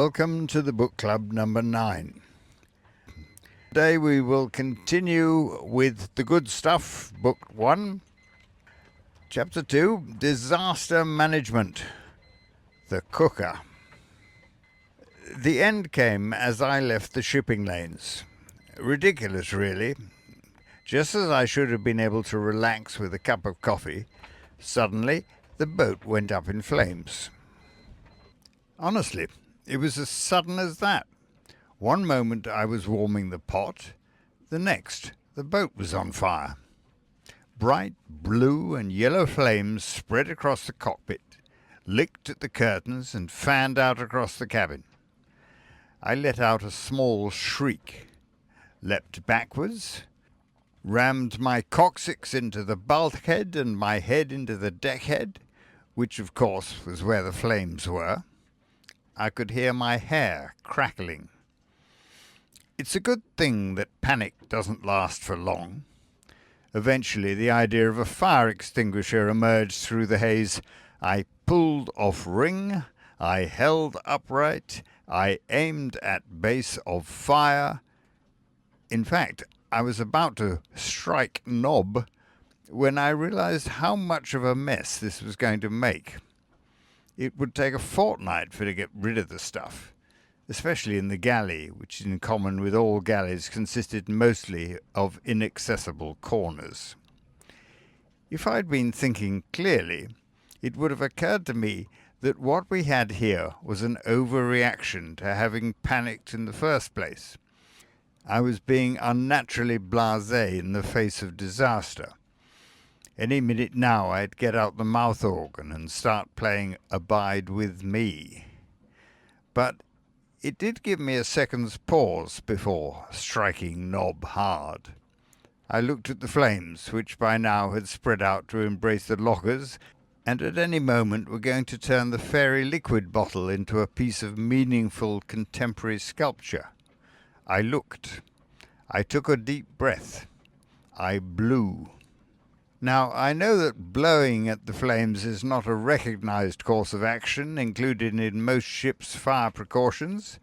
Welcome to the book club number 9. Today we will continue with The Good Stuff, book 1, chapter 2, Disaster Management, the cooker. The end came as I left the shipping lanes. Ridiculous, really. Just as I should have been able to relax with a cup of coffee, suddenly the boat went up in flames. Honestly, it was as sudden as that. One moment I was warming the pot, the next the boat was on fire. Bright blue and yellow flames spread across the cockpit, licked at the curtains and fanned out across the cabin. I let out a small shriek, leapt backwards, rammed my coccyx into the bulkhead and my head into the deckhead, which of course was where the flames were. I could hear my hair crackling. It's a good thing that panic doesn't last for long. Eventually the idea of a fire extinguisher emerged through the haze. I pulled off ring, I held upright, I aimed at base of fire. In fact, I was about to strike knob when I realized how much of a mess this was going to make. It would take a fortnight for to get rid of the stuff, especially in the galley, which in common with all galleys consisted mostly of inaccessible corners. If I'd been thinking clearly, it would have occurred to me that what we had here was an overreaction to having panicked in the first place. I was being unnaturally blasé in the face of disaster. Any minute now I'd get out the mouth organ and start playing Abide With Me. But it did give me a second's pause before striking knob hard. I looked at the flames, which by now had spread out to embrace the lockers, and at any moment were going to turn the fairy liquid bottle into a piece of meaningful contemporary sculpture. I looked. I took a deep breath. I blew. Now, I know that blowing at the flames is not a recognized course of action included in most ships' fire precautions.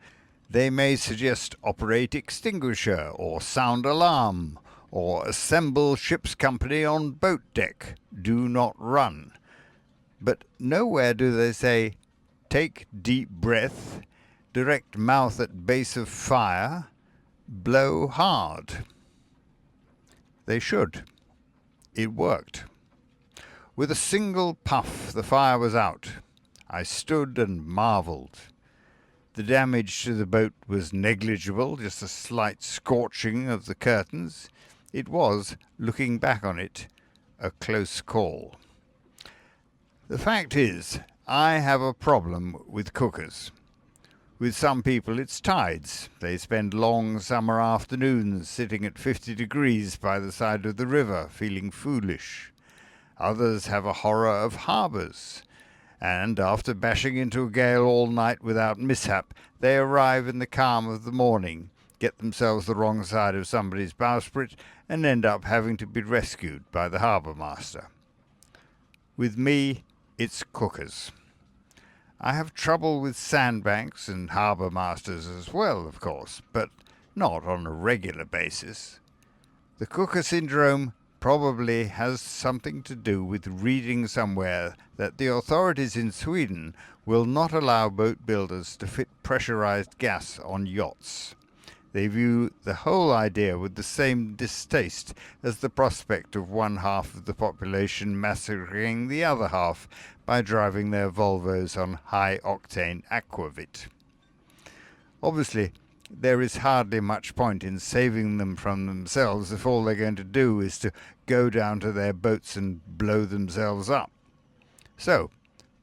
They may suggest operate extinguisher, or sound alarm, or assemble ship's company on boat deck, do not run. But nowhere do they say, take deep breath, direct mouth at base of fire, blow hard. They should. It worked. With a single puff, the fire was out. I stood and marvelled. The damage to the boat was negligible, just a slight scorching of the curtains. It was, looking back on it, a close call. The fact is, I have a problem with cookers. With some people it's tides. They spend long summer afternoons sitting at 50 degrees by the side of the river, feeling foolish. Others have a horror of harbours, and after bashing into a gale all night without mishap, they arrive in the calm of the morning, get themselves the wrong side of somebody's bowsprit, and end up having to be rescued by the harbour master. With me, it's cookers. I have trouble with sandbanks and harbour masters as well, of course, but not on a regular basis. The cooker syndrome probably has something to do with reading somewhere that the authorities in Sweden will not allow boat builders to fit pressurized gas on yachts. They view the whole idea with the same distaste as the prospect of one half of the population massacring the other half by driving their Volvos on high-octane aquavit. Obviously, there is hardly much point in saving them from themselves if all they're going to do is to go down to their boats and blow themselves up. So,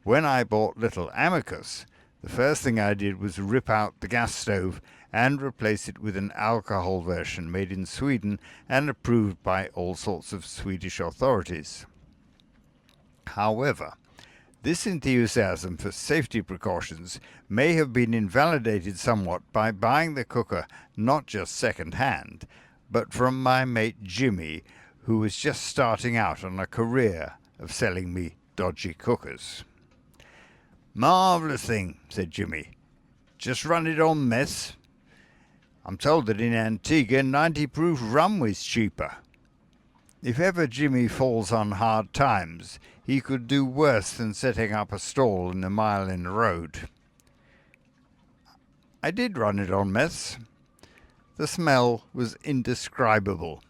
when I bought little Amicus, the first thing I did was rip out the gas stove and replace it with an alcohol version made in Sweden and approved by all sorts of Swedish authorities. However, this enthusiasm for safety precautions may have been invalidated somewhat by buying the cooker not just second-hand, but from my mate Jimmy, who was just starting out on a career of selling me dodgy cookers. "Marvellous thing," said Jimmy. Just run it on mess. I'm told that in Antigua 90 proof rum was cheaper. If ever Jimmy falls on hard times, he could do worse than setting up a stall in a mile in the road. I did run it on mess. The smell was indescribable.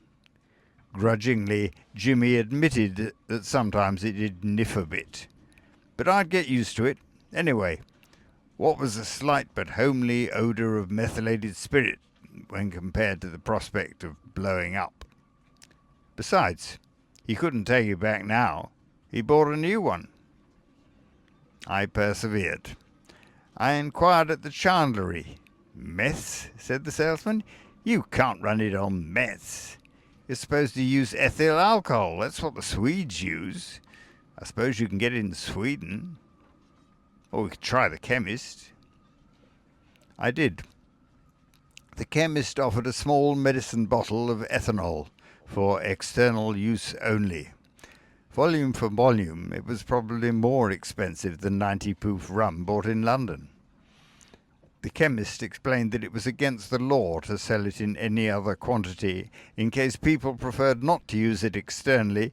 Grudgingly, Jimmy admitted that sometimes it did niff a bit. But I'd get used to it. Anyway, what was a slight but homely odour of methylated spirit when compared to the prospect of blowing up? Besides, he couldn't take it back now. He bought a new one. I persevered. I inquired at the chandlery. Meth? Said the salesman. You can't run it on meth. You're supposed to use ethyl alcohol. That's what the Swedes use. I suppose you can get it in Sweden. Or we could try the chemist. I did. The chemist offered a small medicine bottle of ethanol for external use only. Volume for volume, it was probably more expensive than 90 proof rum bought in London. The chemist explained that it was against the law to sell it in any other quantity in case people preferred not to use it externally,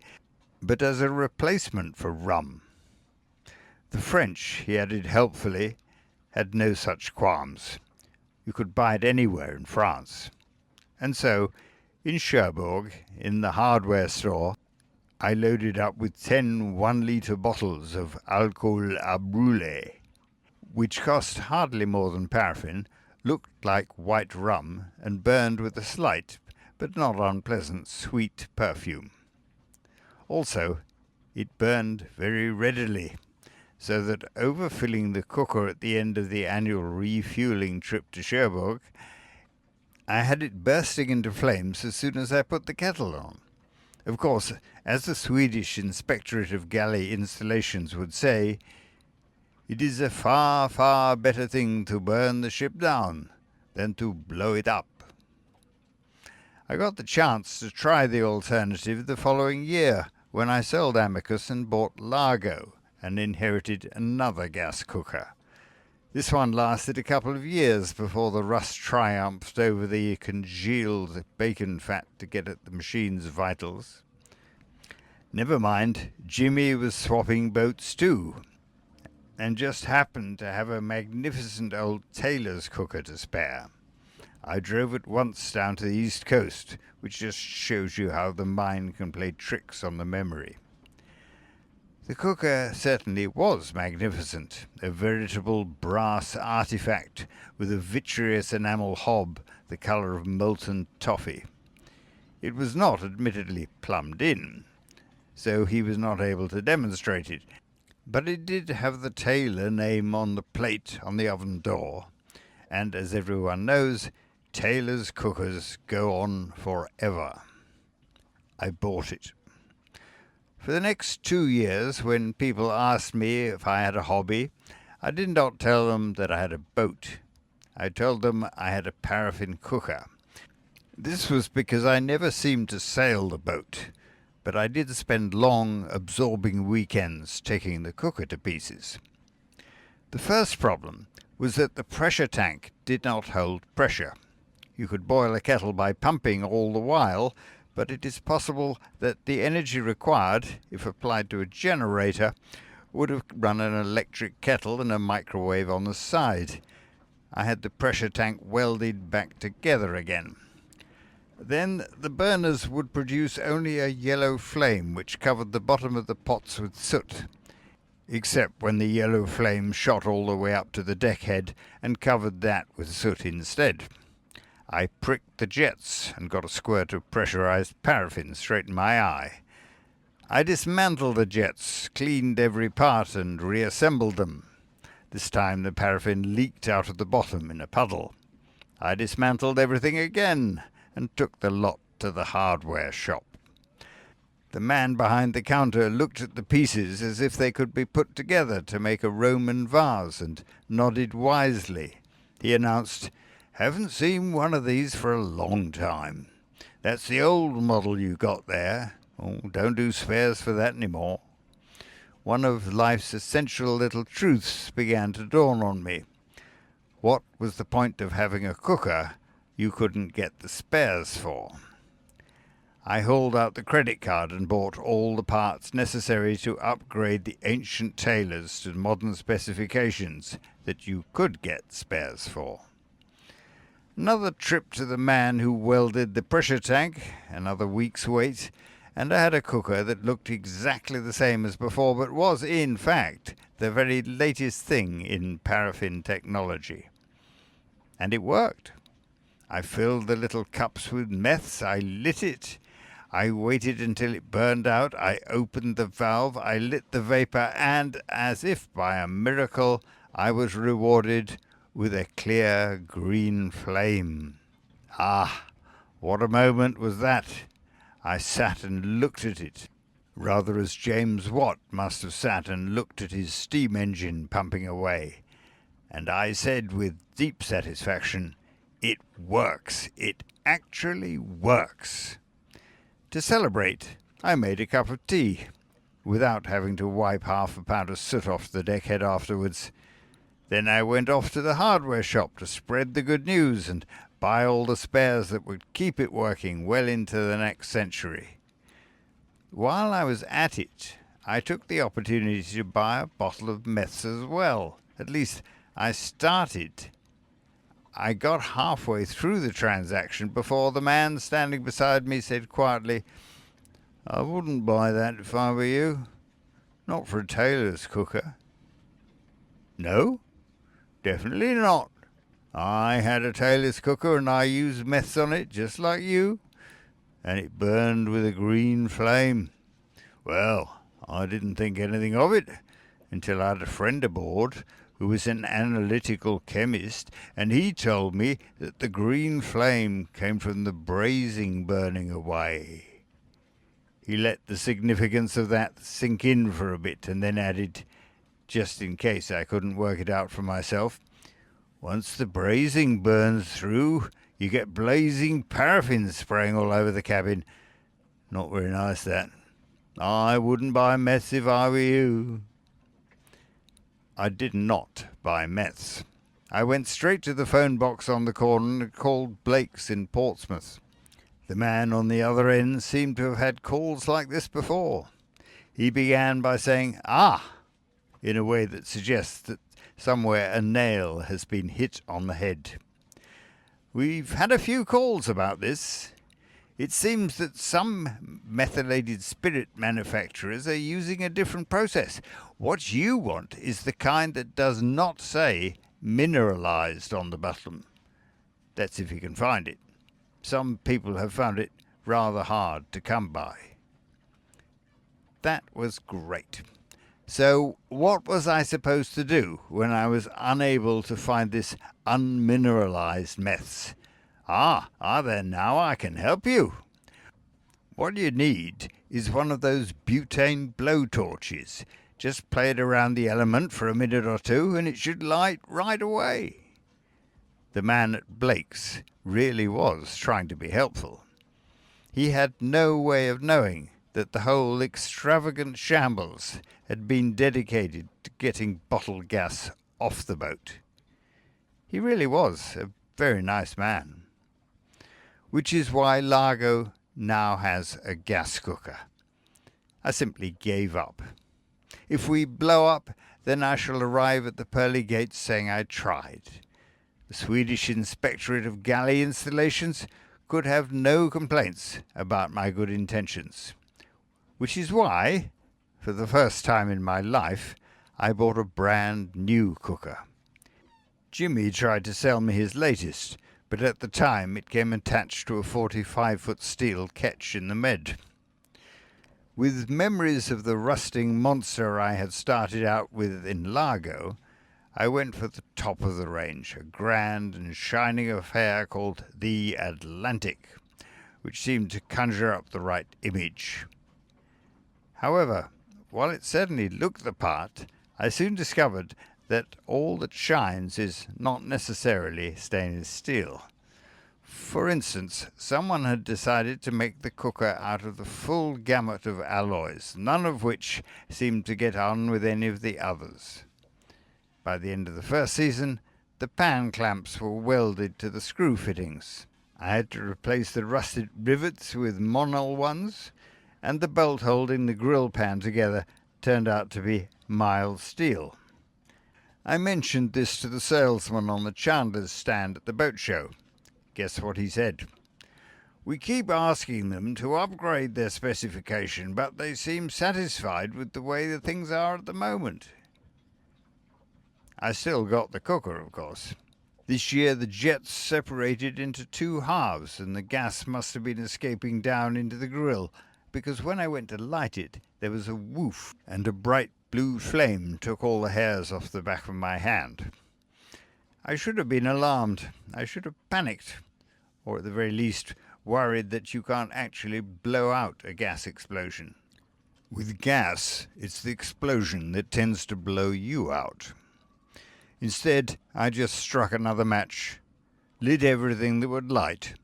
but as a replacement for rum. The French, he added helpfully, had no such qualms. You could buy it anywhere in France. And so, in Cherbourg, in the hardware store, I loaded up with 10 1-litre bottles of alcool à brûler, which cost hardly more than paraffin, looked like white rum, and burned with a slight, but not unpleasant, sweet perfume. Also, it burned very readily, so that overfilling the cooker at the end of the annual refuelling trip to Cherbourg, I had it bursting into flames as soon as I put the kettle on. Of course, as the Swedish Inspectorate of Galley Installations would say, it is a far, far better thing to burn the ship down than to blow it up. I got the chance to try the alternative the following year when I sold Amicus and bought Largo and inherited another gas cooker. This one lasted a couple of years before the rust triumphed over the congealed bacon fat to get at the machine's vitals. Never mind, Jimmy was swapping boats too, and just happened to have a magnificent old tailor's cooker to spare. I drove it once down to the East Coast, which just shows you how the mind can play tricks on the memory. The cooker certainly was magnificent, a veritable brass artifact with a vitreous enamel hob the colour of molten toffee. It was not admittedly plumbed in, so he was not able to demonstrate it, but it did have the Taylor name on the plate on the oven door, and as everyone knows, Taylor's cookers go on forever. I bought it. For the next 2 years, when people asked me if I had a hobby, I did not tell them that I had a boat. I told them I had a paraffin cooker. This was because I never seemed to sail the boat, but I did spend long, absorbing weekends taking the cooker to pieces. The first problem was that the pressure tank did not hold pressure. You could boil a kettle by pumping all the while, but it is possible that the energy required, if applied to a generator, would have run an electric kettle and a microwave on the side. I had the pressure tank welded back together again. Then the burners would produce only a yellow flame which covered the bottom of the pots with soot, except when the yellow flame shot all the way up to the deckhead and covered that with soot instead. I pricked the jets and got a squirt of pressurized paraffin straight in my eye. I dismantled the jets, cleaned every part and reassembled them. This time the paraffin leaked out of the bottom in a puddle. I dismantled everything again and took the lot to the hardware shop. The man behind the counter looked at the pieces as if they could be put together to make a Roman vase and nodded wisely. He announced, "Haven't seen one of these for a long time. That's the old model you got there. Oh, don't do spares for that anymore." One of life's essential little truths began to dawn on me. What was the point of having a cooker you couldn't get the spares for? I hauled out the credit card and bought all the parts necessary to upgrade the ancient tailors to modern specifications that you could get spares for. Another trip to the man who welded the pressure tank, another week's wait, and I had a cooker that looked exactly the same as before, but was, in fact, the very latest thing in paraffin technology. And it worked. I filled the little cups with meths, I lit it, I waited until it burned out, I opened the valve, I lit the vapour, and, as if by a miracle, I was rewarded with a clear green flame. Ah, what a moment was that! I sat and looked at it, rather as James Watt must have sat and looked at his steam engine pumping away. And I said with deep satisfaction, "It works! It actually works!" To celebrate, I made a cup of tea, without having to wipe half a pound of soot off the deckhead afterwards. Then I went off to the hardware shop to spread the good news and buy all the spares that would keep it working well into the next century. While I was at it, I took the opportunity to buy a bottle of meths as well. At least, I started. I got halfway through the transaction before the man standing beside me said quietly, "I wouldn't buy that if I were you. Not for a tailor's cooker." "No? Definitely not. I had a tailor's cooker and I used meths on it just like you, and it burned with a green flame. Well, I didn't think anything of it until I had a friend aboard who was an analytical chemist, and he told me that the green flame came from the brazing burning away." He let the significance of that sink in for a bit and then added, just in case I couldn't work it out for myself, "Once the brazing burns through, you get blazing paraffin spraying all over the cabin. Not very nice, that. I wouldn't buy meths if I were you." I did not buy meths. I went straight to the phone box on the corner and called Blake's in Portsmouth. The man on the other end seemed to have had calls like this before. He began by saying, "Ah," in a way that suggests that somewhere a nail has been hit on the head. "We've had a few calls about this. It seems that some methylated spirit manufacturers are using a different process. What you want is the kind that does not say mineralized on the bottom. That's if you can find it. Some people have found it rather hard to come by." That was great. So what was I supposed to do when I was unable to find this unmineralized meths? There now, I can help you. What you need is one of those butane blowtorches. Just play it around the element for a minute or two and it should light right away. The man at Blake's really was trying to be helpful. He had no way of knowing that the whole extravagant shambles had been dedicated to getting bottled gas off the boat. He really was a very nice man. Which is why Largo now has a gas cooker. I simply gave up. If we blow up, then I shall arrive at the pearly gates saying I tried. The Swedish Inspectorate of Galley Installations could have no complaints about my good intentions. Which is why, for the first time in my life, I bought a brand new cooker. Jimmy tried to sell me his latest, but at the time it came attached to a 45-foot steel ketch in the Med. With memories of the rusting monster I had started out with in Largo, I went for the top of the range, a grand and shining affair called the Atlantic, which seemed to conjure up the right image. However, while it certainly looked the part, I soon discovered that all that shines is not necessarily stainless steel. For instance, someone had decided to make the cooker out of the full gamut of alloys, none of which seemed to get on with any of the others. By the end of the first season, The pan clamps were welded to the screw fittings. I had to replace the rusted rivets with monol ones, and the bolt holding the grill pan together turned out to be mild steel. I mentioned this to the salesman on the chandler's stand at the boat show. Guess what he said? "We keep asking them to upgrade their specification, but they seem satisfied with the way the things are at the moment." I still got the cooker, of course. This year the jets separated into two halves, and the gas must have been escaping down into the grill, because when I went to light it, there was a woof, and a bright blue flame took all the hairs off the back of my hand. I should have been alarmed. I should have panicked, or at the very least worried that you can't actually blow out a gas explosion. With gas, it's the explosion that tends to blow you out. Instead, I just struck another match, lit everything that would light,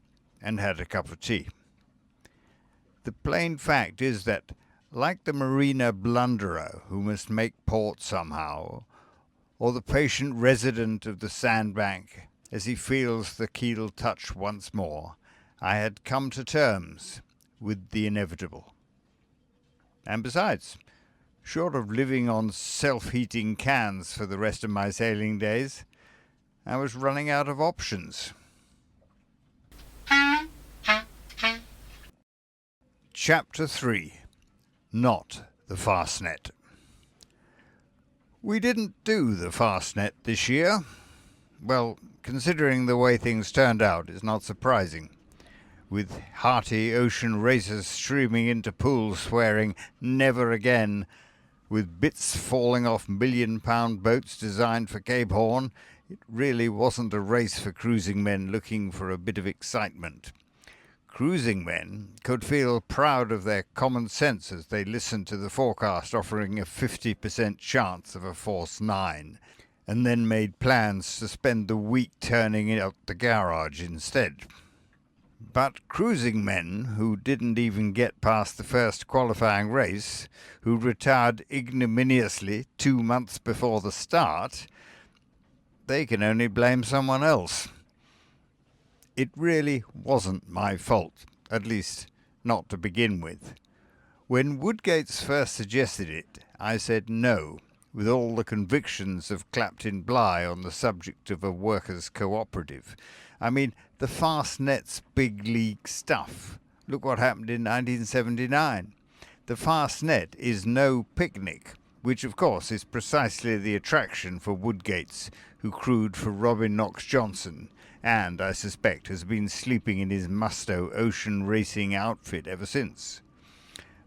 and had a cup of tea. The plain fact is that, like the marina blunderer who must make port somehow, or the patient resident of the sandbank as he feels the keel touch once more, I had come to terms with the inevitable. And besides, short of living on self-heating cans for the rest of my sailing days, I was running out of options. Chapter 3. Not the Fastnet. We didn't do the Fastnet this year. Well, considering the way things turned out, it's not surprising. With hearty ocean racers streaming into pools swearing "never again," with bits falling off million-pound boats designed for Cape Horn, it really wasn't a race for cruising men looking for a bit of excitement. Cruising men could feel proud of their common sense as they listened to the forecast offering a 50% chance of a force 9, and then made plans to spend the week turning out the garage instead. But cruising men who didn't even get past the first qualifying race, who retired ignominiously 2 months before the start, they can only blame someone else. It really wasn't my fault, at least not to begin with. When Woodgates first suggested it, I said no, with all the convictions of Clapton Bligh on the subject of a workers' cooperative. I mean, the Fastnet's big league stuff. Look what happened in 1979. The Fastnet is no picnic, which of course is precisely the attraction for Woodgates, who crewed for Robin Knox Johnson, and, I suspect, has been sleeping in his Musto ocean racing outfit ever since.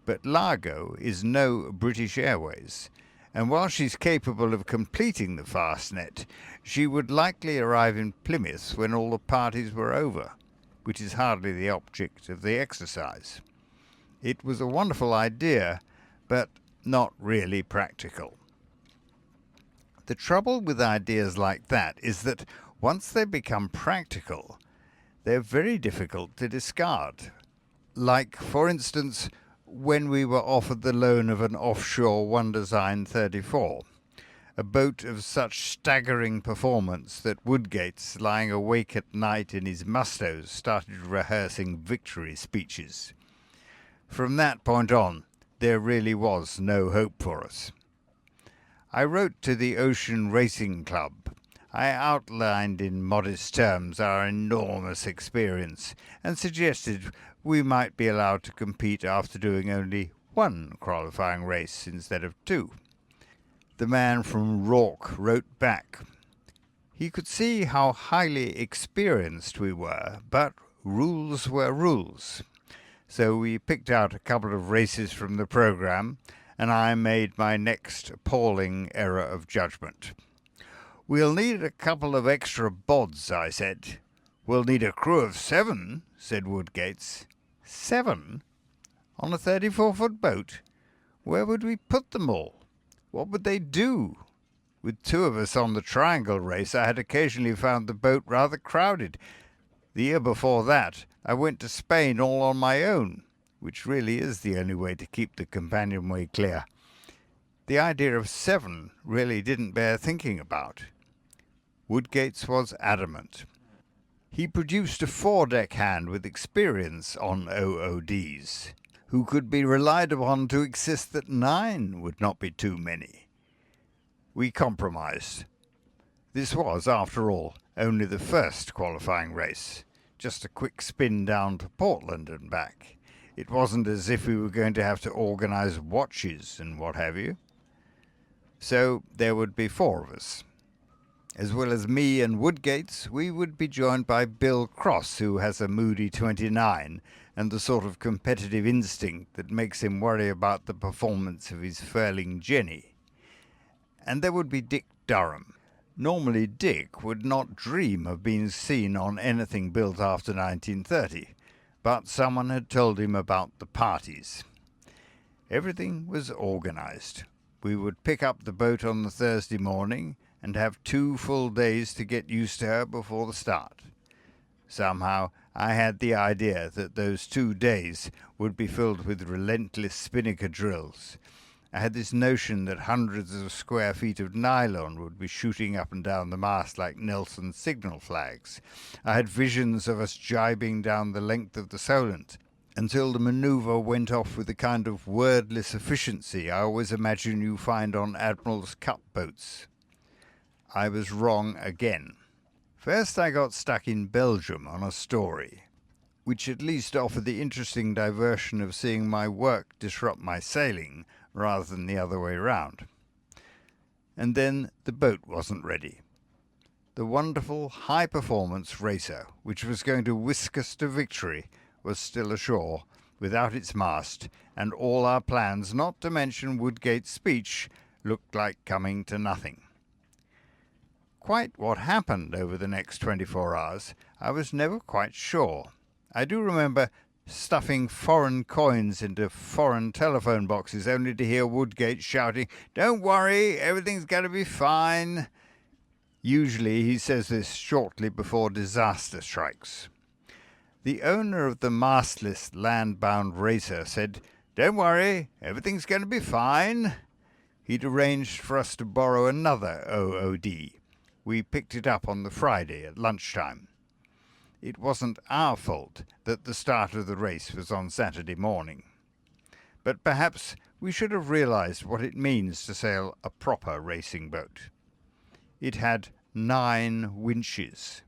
But Largo is no British Airways, and while she's capable of completing the Fastnet, she would likely arrive in Plymouth when all the parties were over, which is hardly the object of the exercise. It was a wonderful idea, but not really practical. The trouble with ideas like that is that once they become practical, they're very difficult to discard. Like, for instance, when we were offered the loan of an offshore One Design 34, a boat of such staggering performance that Woodgates, lying awake at night in his Mustos, started rehearsing victory speeches. From that point on, there really was no hope for us. I wrote to the Ocean Racing Club. I outlined in modest terms our enormous experience and suggested we might be allowed to compete after doing only one qualifying race instead of 2. The man from Rourke wrote back. He could see how highly experienced we were, but rules were rules. So we picked out a couple of races from the programme, and I made my next appalling error of judgment. "We'll need a couple of extra bods," I said. "We'll need a crew of 7, said Woodgates. 7? On a 34-foot boat? Where would we put them all? What would they do?" With 2 of us on the triangle race, I had occasionally found the boat rather crowded. The year before that, I went to Spain all on my own, which really is the only way to keep the companionway clear. The idea of 7 really didn't bear thinking about. Woodgates was adamant. He produced a foredeck hand with experience on OODs, who could be relied upon to insist that 9 would not be too many. We compromised. This was, after all, only the first qualifying race, just a quick spin down to Portland and back. It wasn't as if we were going to have to organise watches and what have you. So there would be 4 of us. As well as me and Woodgates, we would be joined by Bill Cross, who has a moody 29 and the sort of competitive instinct that makes him worry about the performance of his furling Jenny. And there would be Dick Durham. Normally Dick would not dream of being seen on anything built after 1930, but someone had told him about the parties. Everything was organised. We would pick up the boat on the Thursday morning and have 2 full days to get used to her before the start. Somehow I had the idea that those 2 days would be filled with relentless spinnaker drills. I had this notion that hundreds of square feet of nylon would be shooting up and down the mast like Nelson's signal flags. I had visions of us jibing down the length of the Solent, until the manoeuvre went off with the kind of wordless efficiency I always imagine you find on Admiral's Cup boats. I was wrong again. First I got stuck in Belgium on a story, which at least offered the interesting diversion of seeing my work disrupt my sailing rather than the other way round. And then the boat wasn't ready. The wonderful high-performance racer, which was going to whisk us to victory, was still ashore, without its mast, and all our plans, not to mention Woodgate's speech, looked like coming to nothing. Quite what happened over the next 24 hours, I was never quite sure. I do remember stuffing foreign coins into foreign telephone boxes only to hear Woodgate shouting, "Don't worry, everything's going to be fine." Usually he says this shortly before disaster strikes. The owner of the mastless land-bound racer said, "Don't worry, everything's going to be fine." He'd arranged for us to borrow another OOD. We picked it up on the Friday at lunchtime. It wasn't our fault that the start of the race was on Saturday morning. But perhaps we should have realised what it means to sail a proper racing boat. It had 9 winches.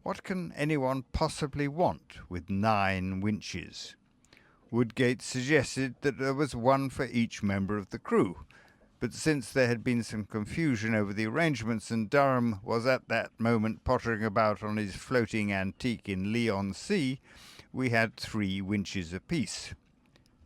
What can anyone possibly want with 9 winches? Woodgate suggested that there was one for each member of the crew, but since there had been some confusion over the arrangements and Durham was at that moment pottering about on his floating antique in Leon Sea, we had 3 winches apiece.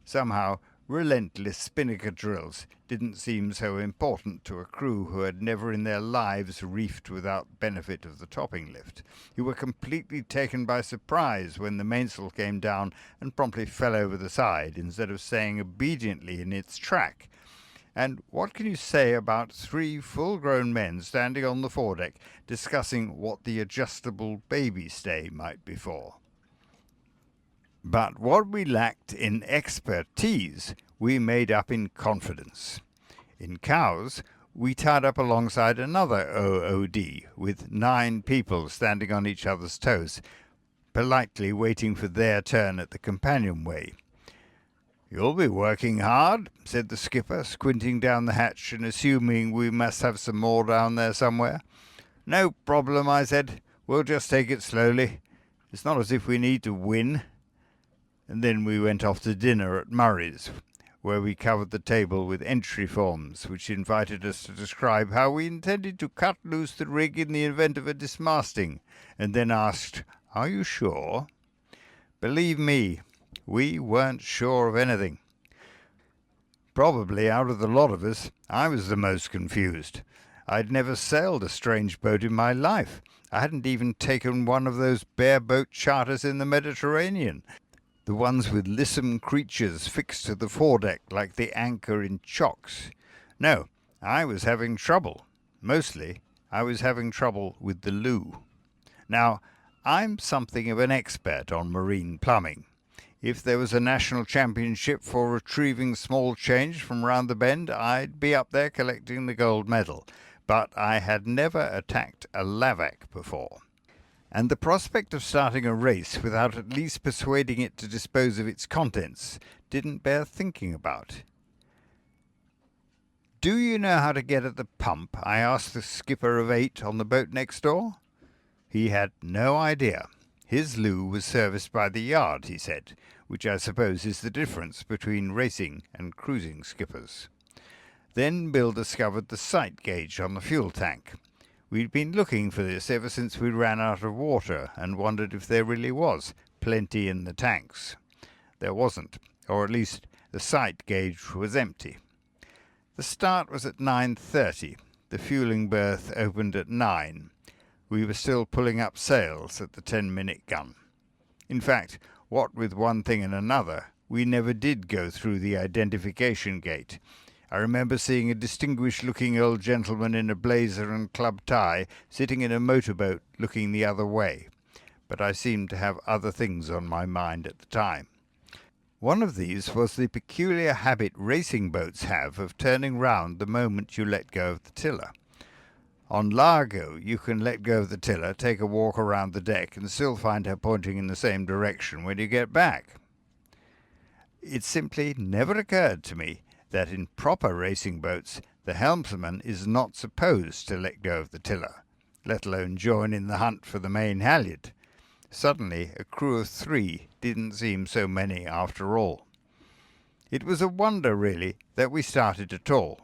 Somehow, relentless spinnaker drills didn't seem so important to a crew who had never in their lives reefed without benefit of the topping lift, who were completely taken by surprise when the mainsail came down and promptly fell over the side instead of staying obediently in its track. And what can you say about 3 full-grown men standing on the foredeck discussing what the adjustable baby stay might be for? But what we lacked in expertise, we made up in confidence. In Cowes, we tied up alongside another OOD with 9 people standing on each other's toes, politely waiting for their turn at the companionway. "You'll be working hard," said the skipper, squinting down the hatch and assuming we must have some more down there somewhere. "No problem," I said. "We'll just take it slowly. It's not as if we need to win." And then we went off to dinner at Murray's, where we covered the table with entry forms, which invited us to describe how we intended to cut loose the rig in the event of a dismasting, and then asked, "Are you sure?" Believe me, we weren't sure of anything. Probably out of the lot of us, I was the most confused. I'd never sailed a strange boat in my life. I hadn't even taken one of those bareboat charters in the Mediterranean, the ones with lissom creatures fixed to the foredeck like the anchor in chocks. No, I was having trouble. Mostly, I was having trouble with the loo. Now, I'm something of an expert on marine plumbing. If there was a national championship for retrieving small change from round the bend, I'd be up there collecting the gold medal. but I had never attacked a lavac before, and the prospect of starting a race without at least persuading it to dispose of its contents didn't bear thinking about. "Do you know how to get at the pump?" I asked the skipper of 8 on the boat next door. He had no idea. His loo was serviced by the yard, he said, which I suppose is the difference between racing and cruising skippers. Then Bill discovered the sight gauge on the fuel tank. We'd been looking for this ever since we ran out of water and wondered if there really was plenty in the tanks. There wasn't, or at least the sight gauge was empty. The start was at 9:30. The fueling berth opened at 9. We were still pulling up sails at the 10-minute gun. In fact, what with one thing and another, we never did go through the identification gate. I remember seeing a distinguished-looking old gentleman in a blazer and club tie sitting in a motorboat looking the other way, but I seemed to have other things on my mind at the time. One of these was the peculiar habit racing boats have of turning round the moment you let go of the tiller. On Largo, you can let go of the tiller, take a walk around the deck, and still find her pointing in the same direction when you get back. It simply never occurred to me that in proper racing boats the helmsman is not supposed to let go of the tiller, let alone join in the hunt for the main halyard. Suddenly a crew of 3 didn't seem so many after all. It was a wonder, really, that we started at all.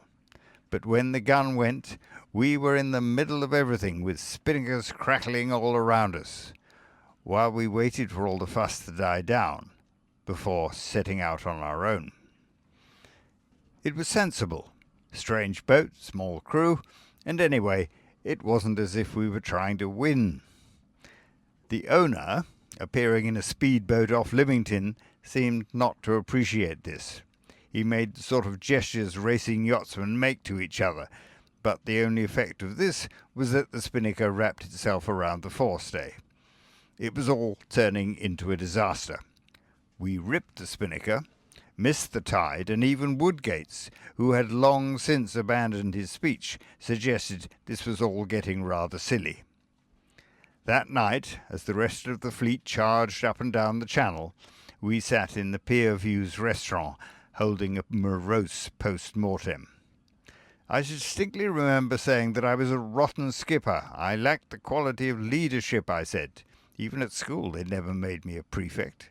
But when the gun went, we were in the middle of everything, with spinnakers crackling all around us, while we waited for all the fuss to die down before setting out on our own. It was sensible. Strange boat, small crew, and anyway, it wasn't as if we were trying to win. The owner, appearing in a speedboat off Lymington, seemed not to appreciate this. He made the sort of gestures racing yachtsmen make to each other, but the only effect of this was that the spinnaker wrapped itself around the forestay. It was all turning into a disaster. We ripped the spinnaker, missed the tide, and even Woodgates, who had long since abandoned his speech, suggested this was all getting rather silly. That night, as the rest of the fleet charged up and down the channel, we sat in the Pier Views restaurant, holding a morose post-mortem. I distinctly remember saying that I was a rotten skipper. I lacked the quality of leadership, I said. Even at school they never made me a prefect.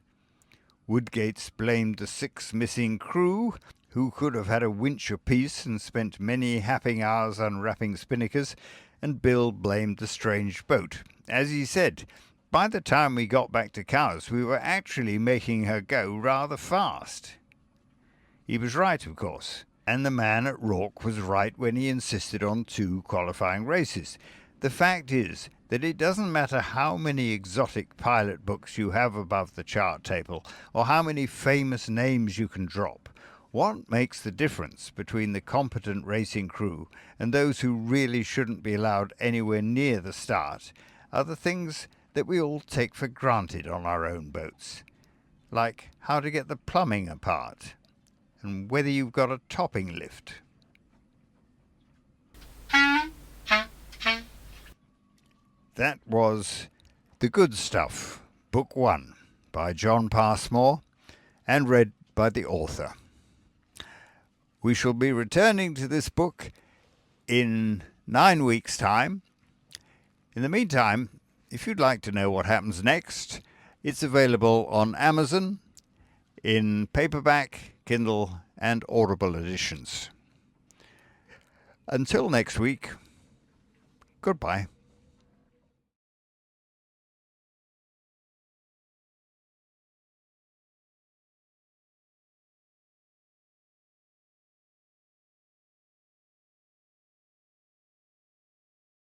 Woodgates blamed the 6 missing crew, who could have had a winch apiece and spent many happy hours unwrapping spinnakers, and Bill blamed the strange boat. As he said, by the time we got back to Cowes, we were actually making her go rather fast. He was right, of course, and the man at Rourke was right when he insisted on 2 qualifying races. The fact is that it doesn't matter how many exotic pilot books you have above the chart table, or how many famous names you can drop. What makes the difference between the competent racing crew and those who really shouldn't be allowed anywhere near the start are the things that we all take for granted on our own boats, like how to get the plumbing apart, and whether you've got a topping lift. That was The Good Stuff, Book 1, by John Passmore, and read by the author. We shall be returning to this book in 9 weeks' time. In the meantime, if you'd like to know what happens next, it's available on Amazon in paperback, Kindle, and Audible editions. Until next week, goodbye.